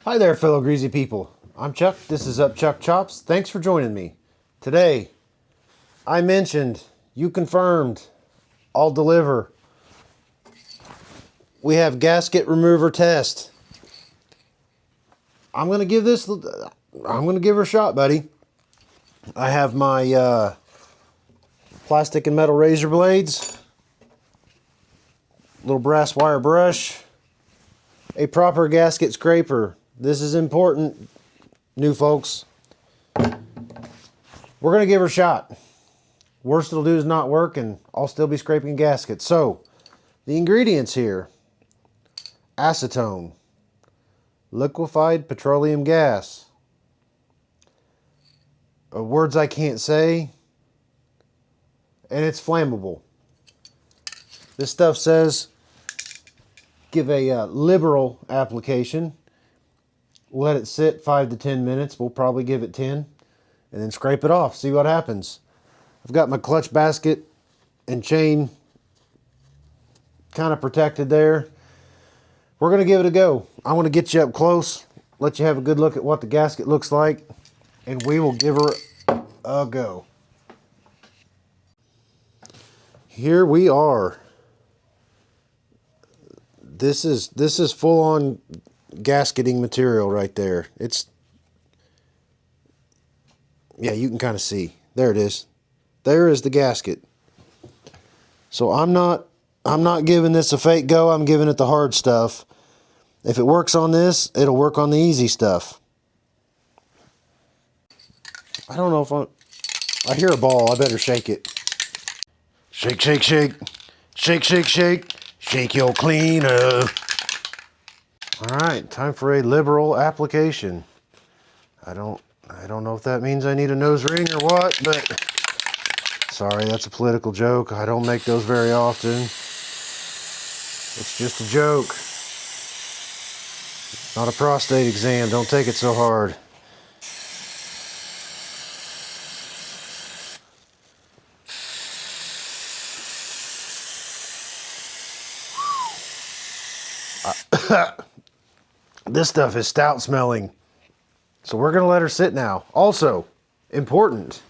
Hi there, fellow greasy people. I'm Chuck. This is Up Chuck Chops. Thanks for joining me. Today, I mentioned, you confirmed, I'll deliver. We have gasket remover test. I'm going to give her a shot, buddy. I have my plastic and metal razor blades, little brass wire brush, a proper gasket scraper. This is important, new folks. We're going to give her a shot. Worst it'll do is not work, and I'll still be scraping gaskets. So, the ingredients here: acetone, liquefied petroleum gas, words I can't say, and it's flammable. This stuff says give a liberal application. Let it sit 5 to 10 minutes. We'll probably give it 10. And then scrape it off. See what happens. I've got my clutch basket and chain kind of protected there. We're going to give it a go. I want to get you up close, let you have a good look at what the gasket looks like, and we will give her a go. Here we are. This is full on gasketing material right there. Yeah, you can kind of see. There it is. There is the gasket. So I'm not giving this a fake go. I'm giving it the hard stuff. If it works on this, it'll work on the easy stuff. I don't know if I hear a ball. I better shake it. Shake, shake, shake. Shake, shake, shake. Shake your cleaner. All right, time for a liberal application. I don't know if that means I need a nose ring or what, but sorry, that's a political joke. I don't make those very often. It's just a joke. Not a prostate exam. Don't take it so hard. This stuff is stout smelling. So we're going to let her sit now. Also, important.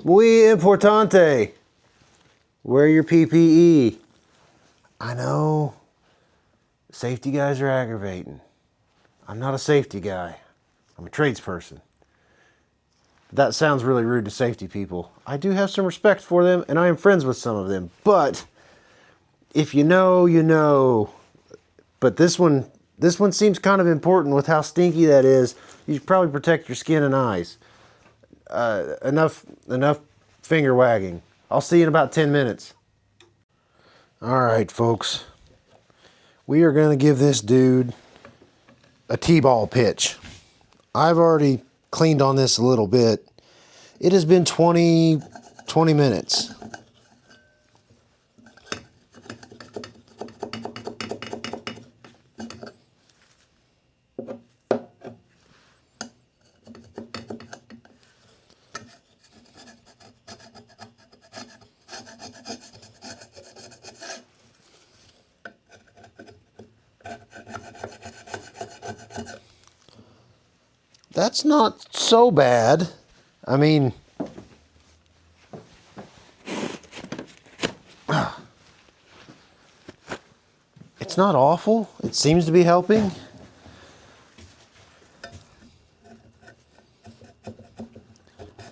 Muy importante. Wear your PPE. I know. Safety guys are aggravating. I'm not a safety guy. I'm a tradesperson. That sounds really rude to safety people. I do have some respect for them, and I am friends with some of them. But if you know, you know. But this one seems kind of important with how stinky that is. You should probably protect your skin and eyes. Enough finger wagging. I'll see you in about 10 minutes. All right, folks. We are going to give this dude a T-ball pitch. I've already cleaned on this a little bit. It has been 20 minutes. That's not so bad. I mean, it's not awful. It seems to be helping.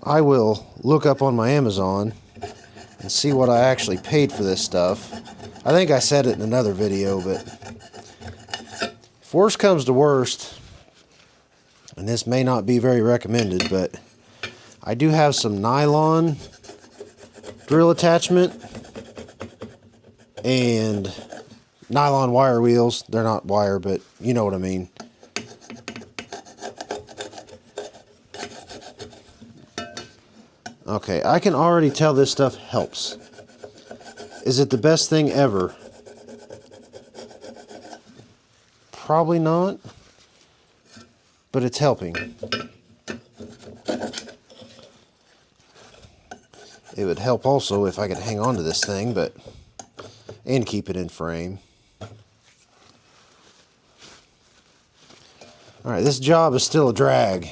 I will look up on my Amazon and see what I actually paid for this stuff. I think I said it in another video, but if worst comes to worst, and this may not be very recommended, but I do have some nylon drill attachment and nylon wire wheels. They're not wire, but you know what I mean. Okay, I can already tell this stuff helps. Is it the best thing ever? Probably not. But it's helping. It would help also if I could hang on to this thing, and keep it in frame. Alright, this job is still a drag.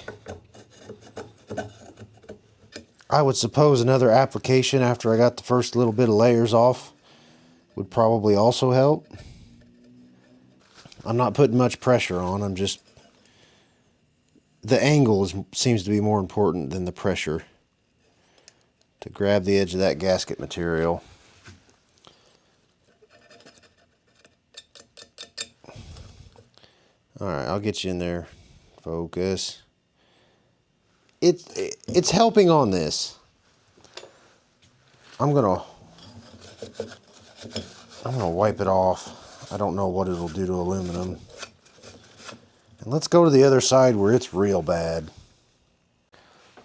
I would suppose another application after I got the first little bit of layers off would probably also help. I'm not putting much pressure on, I'm just... The angle seems to be more important than the pressure to grab the edge of that gasket material. Alright, I'll get you in there. Focus. It's helping on this. I'm gonna wipe it off. I don't know what it'll do to aluminum. And let's go to the other side where it's real bad.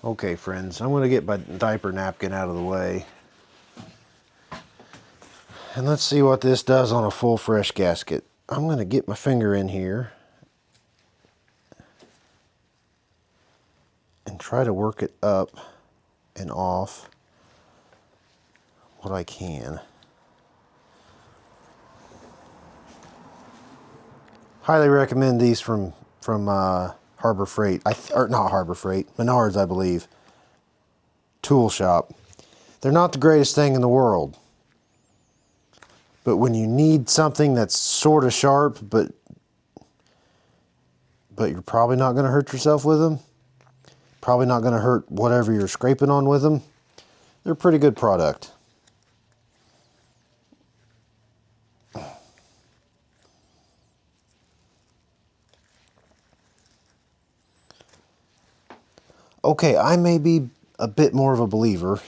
Okay, friends, I'm gonna get my diaper napkin out of the way. And let's see what this does on a full fresh gasket. I'm gonna get my finger in here and try to work it up and off what I can. Highly recommend these from Harbor Freight, or not Harbor Freight, Menards, I believe. Tool shop. They're not the greatest thing in the world, but when you need something that's sort of sharp, but you're probably not going to hurt yourself with them, probably not going to hurt whatever you're scraping on with them, they're a pretty good product. Okay, I may be a bit more of a believer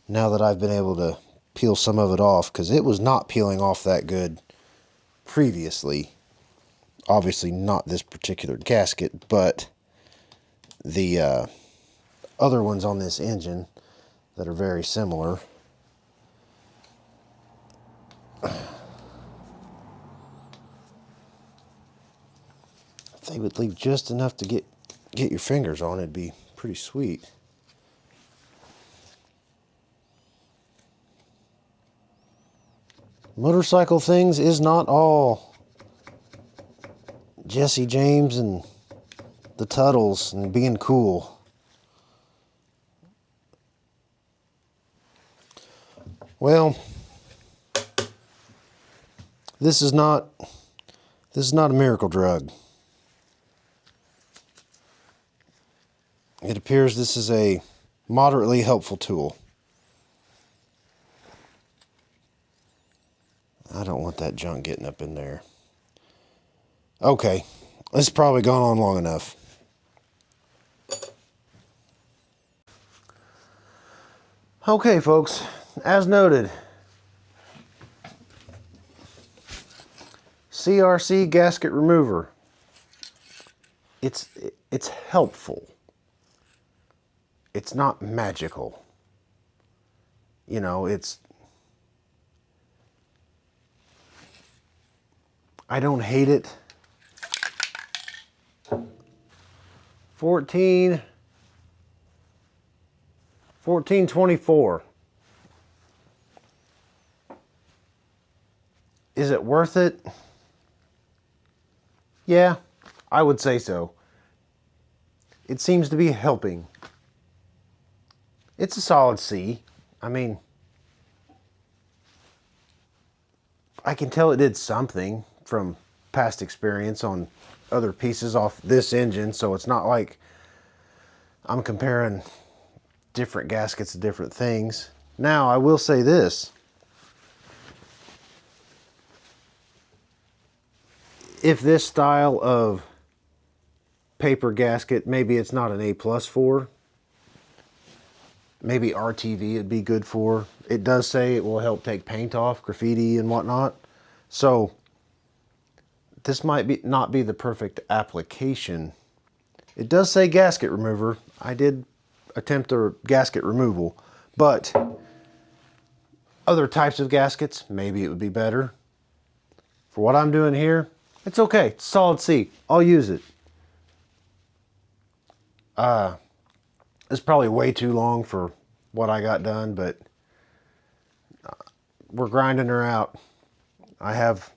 now that I've been able to peel some of it off, because it was not peeling off that good previously. Obviously not this particular gasket, but the other ones on this engine that are very similar. If they would leave just enough to get your fingers on, it'd be pretty sweet. Motorcycle things is not all Jesse James and the Tuttles and being cool. Well, this is not a miracle drug. It appears this is a moderately helpful tool. I don't want that junk getting up in there. Okay, this has probably gone on long enough. Okay, folks, as noted, CRC gasket remover. It's helpful. It's not magical. You know, I don't hate it. 1424. Is it worth it? Yeah, I would say so. It seems to be helping. It's a solid C. I mean, I can tell it did something from past experience on other pieces off this engine, so it's not like I'm comparing different gaskets to different things. Now, I will say this. If this style of paper gasket, maybe it's not an A+ for, maybe RTV it'd be good for. It does say it will help take paint off, graffiti and whatnot. So this might not be the perfect application. It does say gasket remover. I did attempt a gasket removal, but other types of gaskets, maybe it would be better. For what I'm doing here, it's okay. It's solid C. I'll use it. It's probably way too long for what I got done, but we're grinding her out. I have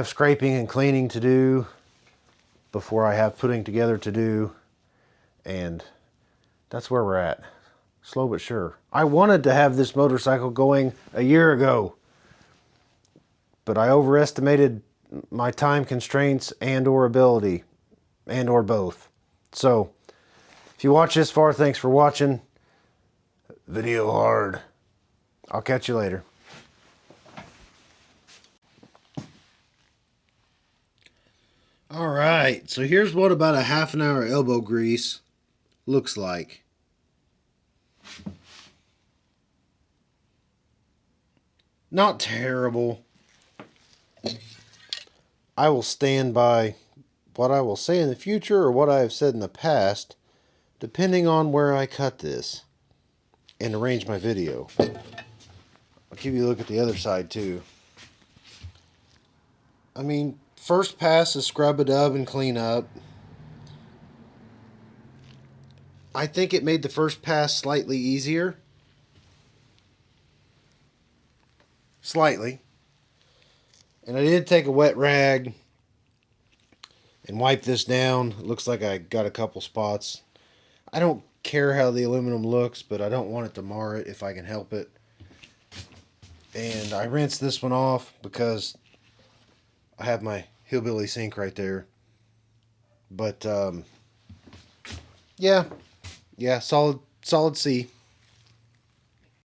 scraping and cleaning to do. before I have putting together to do, and that's where we're at. Slow but sure. I wanted to have this motorcycle going a year ago, but I overestimated my time constraints and or ability, and or both. So, if you watch this far, thanks for watching. Video hard. I'll catch you later. Alright, so here's what about a half an hour elbow grease looks like. Not terrible. I will stand by what I will say in the future or what I have said in the past, depending on where I cut this and arrange my video. I'll give you a look at the other side too. I mean, first pass is scrub it up and clean up. I think it made the first pass slightly easier. Slightly. And I did take a wet rag and wipe this down. It looks like I got a couple spots. I don't care how the aluminum looks, but I don't want it to mar it if I can help it. And I rinsed this one off because I have my hillbilly sink right there. But yeah, solid C.